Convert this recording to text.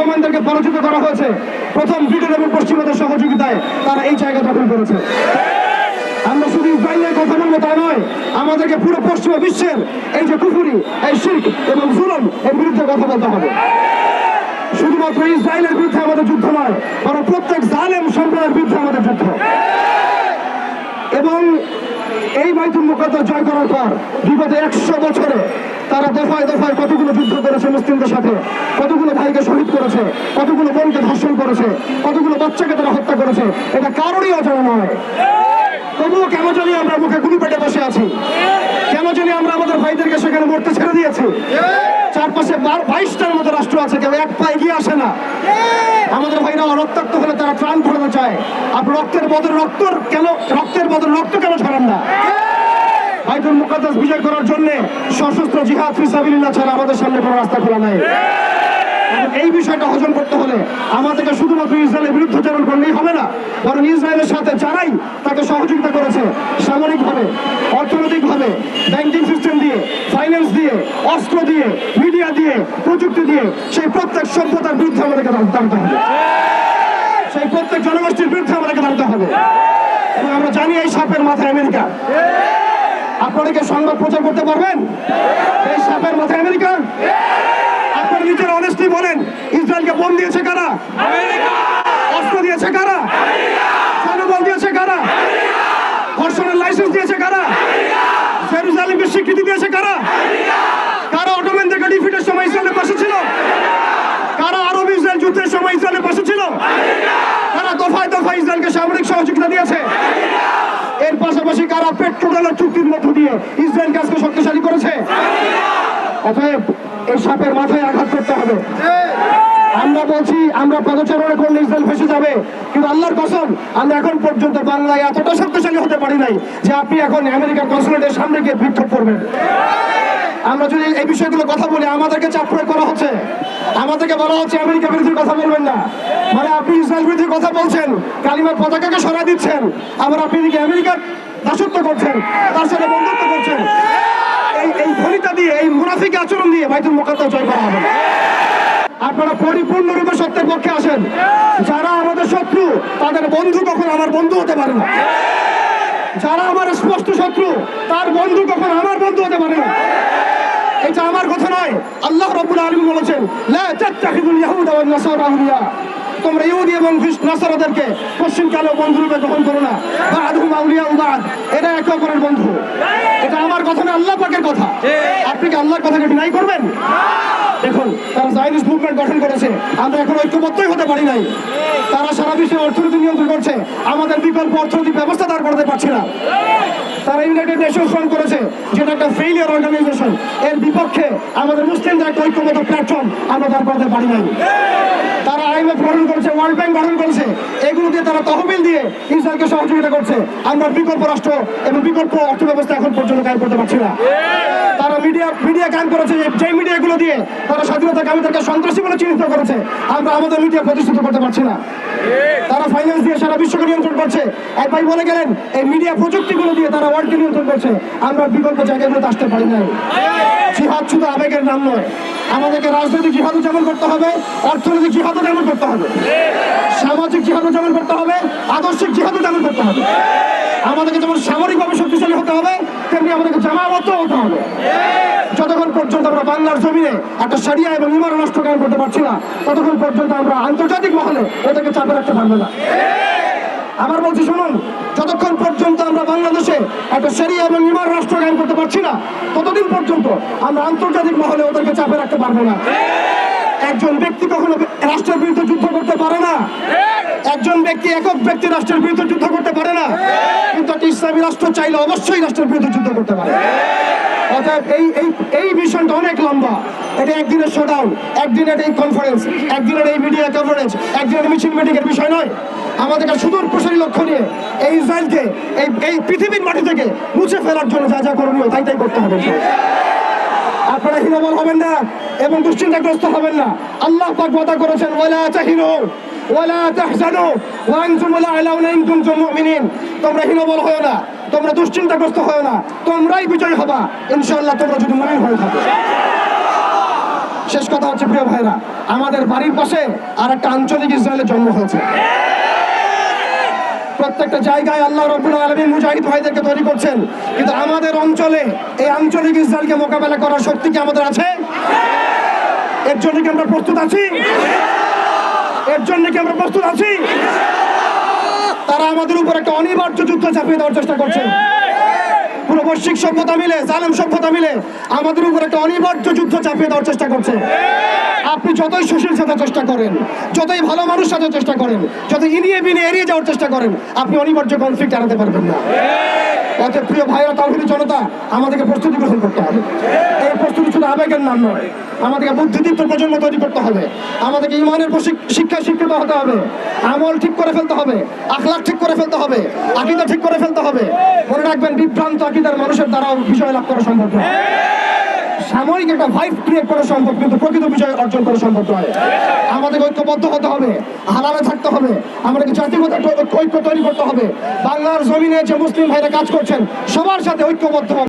রোমানদেরকে পরাজিত করা হয়েছে, প্রথম ব্রিটেন এবং পশ্চিমাদের সহযোগিতায় তারা এই জায়গা দখল করেছে। আমরা শুধু ইসরায়েলের কথা বলবো তা নয়, আমাদেরকে পুরো পশ্চিমা বিশ্বের এই যে কুফরি, এই শিরক এবং জুলুম এর বিরুদ্ধে কথা বলতে হবে। শুধুমাত্র ইসরায়েলের বিরুদ্ধে আমাদের যুদ্ধ নয়, বরং প্রত্যেক জালেম সম্প্রদায়ের বিরুদ্ধে আমাদের যুদ্ধ। এবং এই বাইতুল মুকাদ্দাস জয় করার পর বিগত 100 বছরে তারা দফায় দফায় কতগুলো যুদ্ধ করেছে মুসলিমদের সাথে, কতগুলো ভাইকে শহীদ করেছে, কতগুলো বোনকে ধর্ষণ করেছে, কতগুলো বাচ্চাকে তারা হত্যা করেছে, এটা কারোরই অজানা নয়। তবুও কেন জানি আমরা মুখে গুলি পেটে বসে আছি, কেন জানি আমরা আমাদের ভাইদেরকে সেখানে মরতে ছেড়ে দিয়েছি। চারপাশে 22টার মতো রাষ্ট্র আছে, কেউ এক পা এগিয়ে আসে না। আমাদের ভাইরা রক্তাক্ত হলে তারা ত্রাণ ফোরাতে চায়, আপনি রক্তের বদলে রক্ত কেন ছড়ান না? বাইতুল মুকাদ্দাস বিজয় করার জন্য সশস্ত্র জিহাদ ফি সাবিলিল্লাহ ছাড়া আমাদের সামনে কোনো রাস্তা খোলা নাই। এই বিষয়টা হজম করতে হলে আমাদেরকে শুধুমাত্র ইসরায়েলের বিরুদ্ধাচরণ করলেই হবে না, বরং ইসরায়েলের সাথে যারাই তাকে সহযোগিতা করেছে সামরিকভাবে, অর্থনৈতিকভাবে, ব্যাংকিং সিস্টেম দিয়ে, ফাইন্যান্স দিয়ে, অস্ত্র দিয়ে, মিডিয়া দিয়ে, প্রযুক্তি দিয়ে, সেই প্রত্যেক সভ্যতার বিরুদ্ধে আমাদেরকে দাঁড়াতে হবে, সেই প্রত্যেক জনগোষ্ঠীর বিরুদ্ধে আমাদেরকে দাঁড়াতে হবে। এবং আমরা জানি এই সাপের মাথায় আমেরিকা। আপনারা কি সংবাদ প্রচার করতে পারবেন এই সাপের মাথায় আমেরিকা? আপনারা নিজের অনেস্টলি বলেন, ইসরায়েলকে বোম দিয়েছে কারা? অস্ত্র দিয়েছে কারা? জনবল দিয়েছে কারা? ধর্ষণের লাইসেন্স দিয়েছে কারা? জেরুজালেমের স্বীকৃতি দিয়েছে কারা? কারা অটোম্যানদেরকে ডিফিটের সময় ইসরায়েলের পাশে ছিল? কারা আরব ইসরায়েল যুদ্ধের সময় ইসরায়েলের পাশে ছিল? কারা দফায় দফায় ইসরায়েলকে সামরিক সহযোগিতা দিয়েছে? এর পাশাপাশি কারা পেট্রোডলার চুক্তির মধ্য দিয়ে ইসরায়েলকে আজকে শক্তিশালী করেছে? অতএব এই সাপের মাথায় আঘাত করতে হবে। আমরা বলছি আমরা পদচারণা করলে ইসরায়েল ফেসে যাবে, কিন্তু আল্লাহর কসম আমরা এখন পর্যন্ত বাংলায় এতটা শক্তিশালী হতে পারি নাই যে আপনি এখন আমেরিকার কনসুলেটের সামনে গিয়ে বিক্ষোভ করবেন। আমরা যদি এই বিষয়গুলো কথা বলি, আমাদেরকে চাপ প্রয়োগ করা হচ্ছে, আমাদেরকে বলা হচ্ছে আমেরিকা বিরোধী কথা বলবেন না। মানে আপনি ইসরায়েল বিরোধী কথা বলছেন, কালিমার পতাকাকে সরাই দিচ্ছেন, আবার আপনি এদিকে আমেরিকার দাসত্ব করছেন, তার সাথে বন্ধুত্ব করছেন। এই ভনিতা দিয়ে, এই মুনাফিক আচরণ দিয়ে বাইতুল মুকাদ্দাস জয় করা হবে। আপনারা পরিপূর্ণরূপে সত্যের পক্ষে আসেন। যারা আমাদের শত্রু তাদের বন্ধু কখন আমার বন্ধু হতে পারে না। যারা আমার স্পষ্ট শত্রু তার বন্ধু কখন আমার বন্ধু হতে পারে না। এটা আমার কথা নয়, আল্লাহ রাব্বুল আলামিন বলেছেন, লা তাত্তাখিযুল ইয়াহুদা ওয়ান নাসারা আউলিয়া, তোমরা ইহুদি এবং নাসারাদেরকে পশ্চিমকালেও বন্ধুরূপে গ্রহণ করো না। বা'দুহুম আউলিয়া বা'দ, এরা একে অপরের বন্ধু। এটা আমার কথা না, আল্লাহ পাকের কথা। আপনি কি আল্লাহর কথাকে ডিনাই করবেন? দেখুন, তারা জায়নিস্ট মুভমেন্ট গঠন করেছে, আমরা এখন ঐক্যবদ্ধই হতে পারি নাই। তারা সারা বিশ্বে অর্থনীতি নিয়ন্ত্রণ করছে, আমাদের বিকল্প অর্থনৈতিক ব্যবস্থা দাঁড় করাতে পারছি না। তারা ইউনাইটেড নেশনস ফর্ম করেছে, যেটা একটা ফেইলিয়ার অর্গানাইজেশন। এর বিপক্ষে আমাদের মুসলিমদের একটা ঐক্যবদ্ধ প্ল্যাটফর্ম আমরা দাঁড় করাতে পারি নাই। তারা IMF গঠন করেছে, ওয়ার্ল্ড ব্যাংক গঠন করেছে, এগুলো দিয়ে তারা তহবিল দিয়ে ইসরায়েলকে সহযোগিতা করছে। আমরা বিকল্প রাষ্ট্র এবং বিকল্প অর্থ ব্যবস্থা এখন পর্যন্ত কায়েম করতে পারছি না। তারা মিডিয়া কায়েম করেছে, যে মিডিয়াগুলো দিয়ে তারা স্বাধীনতাকামীদেরকে সন্ত্রাসী বলে চিহ্নিত করেছে, আমরা আমাদের মিডিয়া প্রতিষ্ঠিত করতে পারছি না। তারা ফাইন্যান্স দিয়ে সারা বিশ্বকে নিয়ন্ত্রণ করছে। এক ভাই বলে গেলেন, এই মিডিয়া প্রযুক্তিগুলো দিয়ে তারা ওয়ার্ল্ডকে নিয়ন্ত্রণ করছে, আমরা বিকল্প জায়গাগুলোতে আসতে পারি না। জিহাদ শুধু আবেগের নাম নয়, আমাদেরকে রাজনৈতিক জিহাদও যেমন করতে হবে, অর্থনৈতিক জিহাদও যেমন করতে হবে, সামাজিক জিহাদও যেমন করতে হবে, আদর্শিক জিহাদও যেমন করতে হবে। আমাদেরকে যেমন সামরিকভাবে শক্তিশালী হতে হবে, তেমনি আমাদেরকে জামাবদ্ধ হতে হবে। যতক্ষণ পর্যন্ত আমরা বাংলার জমিনে একটা শরিয়া এবং ইমান রাষ্ট্র কায়েম করতে পারছি না, ততক্ষণ পর্যন্ত আমরা আন্তর্জাতিক মহলে ওদেরকে চাপে রাখতে পারবো না। আবার বলছি শুনুন, যতক্ষণ পর্যন্ত আমরা বাংলাদেশে একটা শরিয়া এবং ইমান রাষ্ট্র কায়েম করতে পারছি না, ততদিন পর্যন্ত আমরা আন্তর্জাতিক মহলে ওদেরকে চাপে রাখতে পারবো না। একজন ব্যক্তি কখনো রাষ্ট্রের বিরুদ্ধে যুদ্ধ করতে পারে না, একজন ব্যক্তি একক ব্যক্তি রাষ্ট্রের বিরুদ্ধে যুদ্ধ করতে পারে না, কিন্তু একটা ইসলামী রাষ্ট্র চাইলে অবশ্যই রাষ্ট্রের বিরুদ্ধে যুদ্ধ করতে পারে। অর্থাৎ এই মিশনটা অনেক লম্বা। এটা একদিনের শোডাউন, একদিনের এই কনফারেন্স, একদিনের এই মিডিয়া কভারেজ, একদিনের মিছিল মিটিংয়ের বিষয় নয়। আমাদেরকে সুদূর প্রসারী লক্ষ্য নিয়ে এই ইসরায়েলকে এই পৃথিবীর মাটি থেকে মুছে ফেলার জন্য যা যা করণীয় তাই করতে হবে। আপনারা হীনবল হবেন না এবং দুশ্চিন্তাগ্রস্ত হবেন না। আল্লাহ পাক ওয়াদা করেছেন, ওয়ালা তাহিনু ওয়ালা তাহজানু ওয়া আনতুমুল আ'লাউনা ইন কুনতুম মুমিনিন। তোমরা হীনবল হয়ো না, তোমরা দুশ্চিন্তাগ্রস্ত হয়ো না, তোমরাই বিজয় হবা ইনশাআল্লাহ, তোমরা যদি মুমিন হয়ে থাকো। শেষ কথা হচ্ছে প্রিয় ভাইরা, আমাদের বাড়ির পাশে আর একটা আঞ্চলিক ইসরায়েলের জন্ম হয়েছে। প্রত্যেকটা জায়গায় আল্লাহ রাব্বুল আলামিন মুজাহিদ ভাইদেরকে তৈরি করছেন, কিন্তু আমাদের অঞ্চলে এই আঞ্চলিক ইসরায়েলকে মোকাবেলা করার শক্তি কি আমাদের আছে? এর জন্য কি আমরা প্রস্তুত আছি? এর জন্য কি আমরা প্রস্তুত আছি? তারা আমাদের উপর একটা অনিবার্য যুদ্ধ চাপিয়ে দেওয়ার চেষ্টা করছে। পুরো বৈশ্বিক সভ্যতা মিলে, জালেম সভ্যতা মিলে আমাদের উপর একটা অনিবার্য যুদ্ধ চাপিয়ে দেওয়ার চেষ্টা করছে। আপনি যতই সুশীল সাথে চেষ্টা করেন, যতই ভালো মানুষ সাথে চেষ্টা করেন, যত ইনিয়ে বিনিয়ে এড়িয়ে যাওয়ার চেষ্টা করেন, আপনি অনিবার্য কনফ্লিক্ট এড়াতে পারবেন না। অতএব প্রিয় ভাইরা, তাওহীদি জনতা, আমাদেরকে প্রস্তুতি গ্রহণ করতে হবে। এই প্রস্তুতি শুধু আবেগের নাম নয়, আমাদেরকে বুদ্ধিদীপ্ত প্রজন্ম তৈরি করতে হবে। আমাদেরকে ইমানের শিক্ষা শিক্ষিত হতে হবে, আমল ঠিক করে ফেলতে হবে, আখলাক ঠিক করে ফেলতে হবে, আকীদা ঠিক করে ফেলতে হবে। মনে রাখবেন, বিভ্রান্ত আকীদার মানুষের দ্বারা বিষয় লাভ করা সম্ভব নয়। সাময়িক একটা ভাইব ক্রিয়েট করা সম্ভব, কিন্তু প্রকৃত বিষয় অর্জন করা সম্ভব নয়। আমাদের ঐক্যবদ্ধ হতে হবে, হালালে থাকতে হবে, আমাদেরকে জাতিগত ঐক্য তৈরি করতে হবে। বাংলার জমিনে যে মুসলিম ভাইরা কাজ করছেন, সবার সাথে ঐক্যবদ্ধ হবে।